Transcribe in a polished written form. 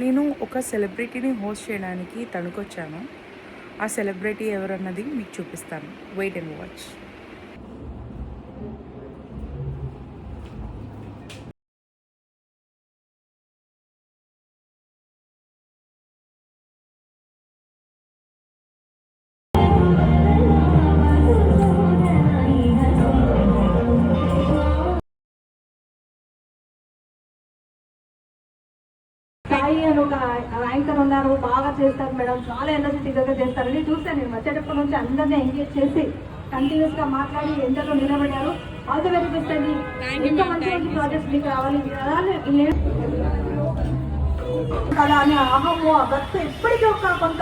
నేను ఒక సెలబ్రిటీని హోస్ట్ చేయడానికి తణుకొచ్చాను. ఆ సెలబ్రిటీ ఎవరన్నది మీకు చూపిస్తాను. Wait and watch. సాయి అని ఒక యాంకర్ ఉన్నారు, బాగా చేస్తారు మేడం, చాలా ఎనర్జెటిక్గా చేస్తారని చూస్తాను. నేను వచ్చేటప్పటి నుంచి అందరినీ ఎంగేజ్ చేసి కంటిన్యూస్ గా మాట్లాడి ఎంతలో నిలబడ్డారు. ఆల్ ది వెరీ బెస్ట్ అండి. ఇంకా మంచి మంచి ప్రాజెక్ట్స్ మీకు రావాలి. కదా అని అహము ఆ భక్తి ఎప్పటికీ ఒక కొంత